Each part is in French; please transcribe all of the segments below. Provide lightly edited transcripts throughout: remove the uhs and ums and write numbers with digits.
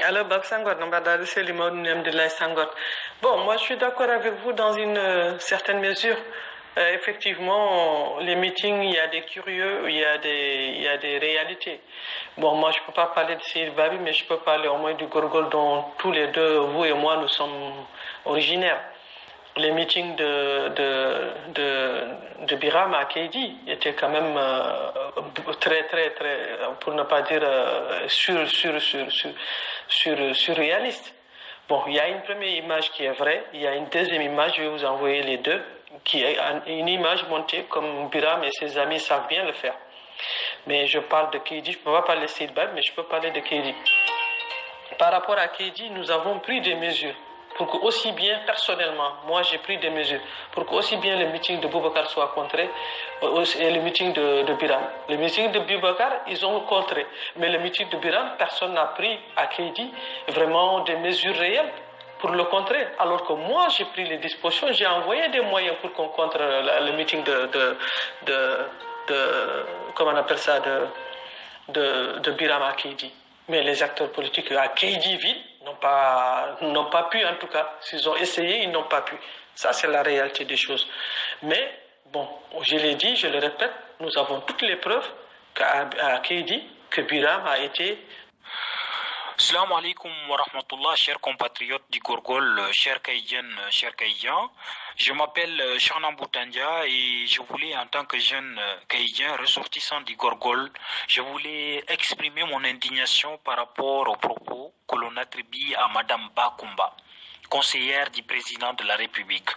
Alors, Bab Sangot, c'est de Sangot. Bon, moi, je suis d'accord avec vous dans une certaine mesure. Effectivement, les meetings, il y a des curieux, il y a des réalités. Bon, moi, je ne peux pas parler de Sir Babi, mais je peux parler au moins du Gorgol dont tous les deux, vous et moi, nous sommes originaires. Les meetings de Biram à Keidi étaient quand même très, pour ne pas dire surréalistes. Bon, il y a une première image qui est vraie, il y a une deuxième image, je vais vous envoyer les deux, qui est une image montée comme Biram et ses amis savent bien le faire. Mais je parle de Keidi, je ne peux pas parler de Sidbab, mais je peux parler de Keidi. Par rapport à Keidi, nous avons pris des mesures pour que aussi bien personnellement, moi j'ai pris des mesures pour que aussi bien le meeting de Boubacar soit contré et le meeting de Biram. Le meeting de Boubacar, ils ont contré, mais le meeting de Biram, personne n'a pris à Keidi vraiment des mesures réelles pour le contrer. Alors que moi, j'ai pris les dispositions, j'ai envoyé des moyens pour qu'on contre le meeting comment on appelle ça, de Biram à Keidi. Mais les acteurs politiques à Keidiville n'ont pas pu, en tout cas. S'ils ont essayé, ils n'ont pas pu. Ça, c'est la réalité des choses. Mais, bon, je l'ai dit, je le répète, nous avons toutes les preuves qu'à Keidi, que Biram a été... Salam alaikum wa rahmatullah, chers compatriotes du Gorgol, chers Kaïdiennes, chers Kaïdiens. Je m'appelle Shanan Boutandia et je voulais, en tant que jeune Kaïdien ressortissant du Gorgol, je voulais exprimer mon indignation par rapport aux propos que l'on attribue à Madame Bakumba, conseillère du président de la République.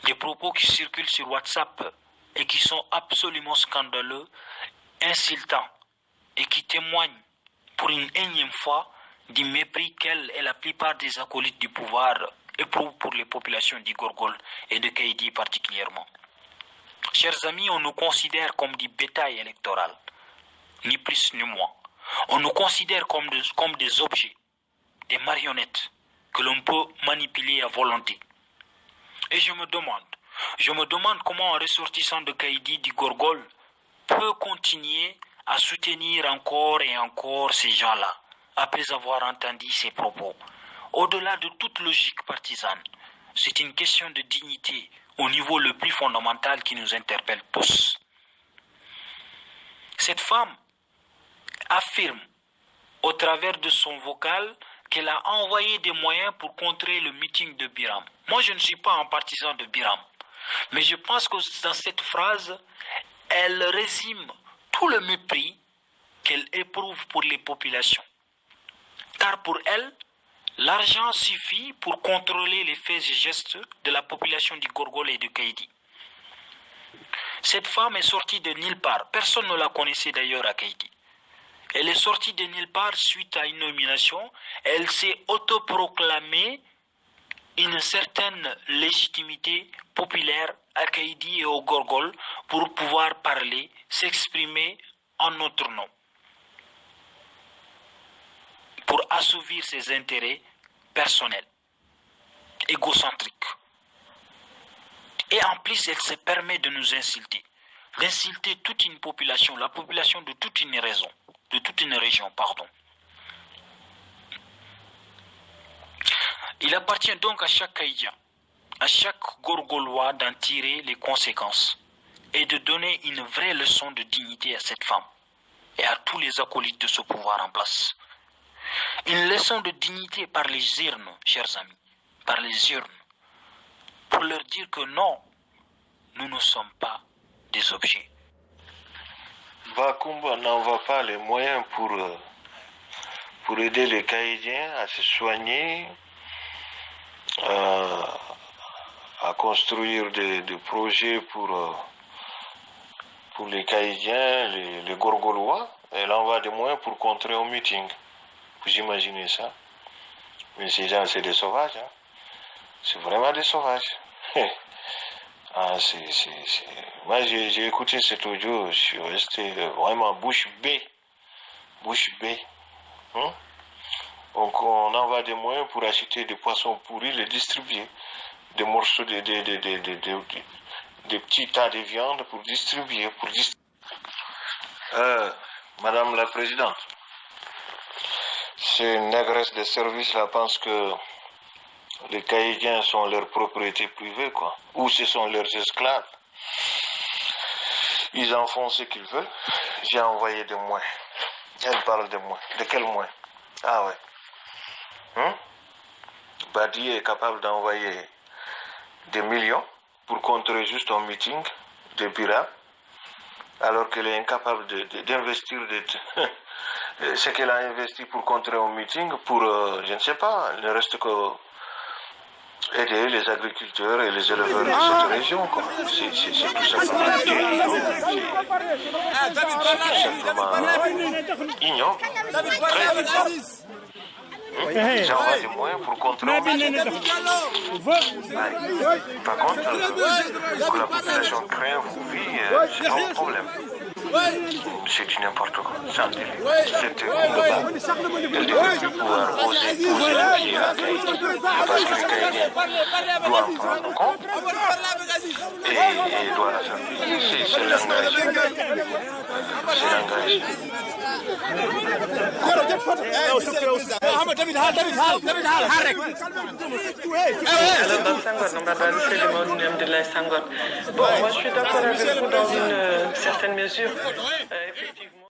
Des propos qui circulent sur WhatsApp et qui sont absolument scandaleux, insultants et qui témoignent pour une énième fois du mépris qu'elle et la plupart des acolytes du pouvoir éprouvent pour les populations du Gorgol et de Keidi particulièrement. Chers amis, on nous considère comme du bétail électoral, ni plus ni moins. On nous considère comme des objets, des marionnettes que l'on peut manipuler à volonté. Et je me demande comment un ressortissant de Keidi du Gorgol peut continuer à soutenir encore et encore ces gens-là, après avoir entendu ces propos. Au-delà de toute logique partisane, c'est une question de dignité au niveau le plus fondamental qui nous interpelle tous. Cette femme affirme, au travers de son vocal, qu'elle a envoyé des moyens pour contrer le meeting de Biram. Moi, je ne suis pas un partisan de Biram, mais je pense que dans cette phrase, elle résume tout le mépris qu'elle éprouve pour les populations. Car pour elle, l'argent suffit pour contrôler les faits et gestes de la population du Gorgol et de Keidi. Cette femme est sortie de nulle part. Personne ne la connaissait d'ailleurs à Keidi. Elle est sortie de nulle part suite à une nomination. Elle s'est autoproclamée une certaine légitimité populaire à Keidi et au Gorgol pour pouvoir parler, s'exprimer en notre nom, pour assouvir ses intérêts personnels, égocentriques. Et en plus, elle se permet de nous insulter, d'insulter toute une population, la population de toute une région, pardon. Il appartient donc à chaque Kaïdien, à chaque Gorgolois d'en tirer les conséquences et de donner une vraie leçon de dignité à cette femme et à tous les acolytes de ce pouvoir en place. Une leçon de dignité par les urnes, chers amis, par les urnes, pour leur dire que non, nous ne sommes pas des objets. Bakumba n'envoie pas les moyens pour aider les Caïdiens à se soigner, à construire des projets pour les Caïdiens, les Gorgolois. Elle envoie des moyens pour contrer au meeting. Vous imaginez ça? Mais ces gens, c'est des sauvages. Hein? C'est vraiment des sauvages. Moi, j'ai écouté cet audio, je suis resté vraiment bouche bée. Bouche bée. Hein? Donc, on envoie des moyens pour acheter des poissons pourris, les distribuer. Des morceaux, des petits tas de viande pour distribuer. Madame la Présidente, ces négresses de service là pensent que les Caïdiens sont leur propriété privée, quoi. Ou ce sont leurs esclaves. Ils en font ce qu'ils veulent. J'ai envoyé des moyens. Elle parle de moi. De quel moyen? Ah ouais. Badi est capable d'envoyer des millions pour contrer juste un meeting de Bira, alors qu'elle est incapable d'investir ce qu'elle a investi pour contrer un meeting pour, je ne sais pas, il ne reste que aider les agriculteurs et les éleveurs de cette région, quoi. C'est tout simplement ignoble. Ils envoient des moyens pour contrer un meeting. Par contre, que la population craint ou vit, c'est pas un problème. C'est du n'importe quoi, c'est un délire. C'est inglobal. Elle ne devrait plus pouvoir oser poser le pied à Tahiti parce que les Tahitiens doivent en prendre compte et doivent la faire payer. C'est l'engagement. C'est l'engagement. Bon, moi je suis d'accord avec vous dans une certaine mesure. Effectivement.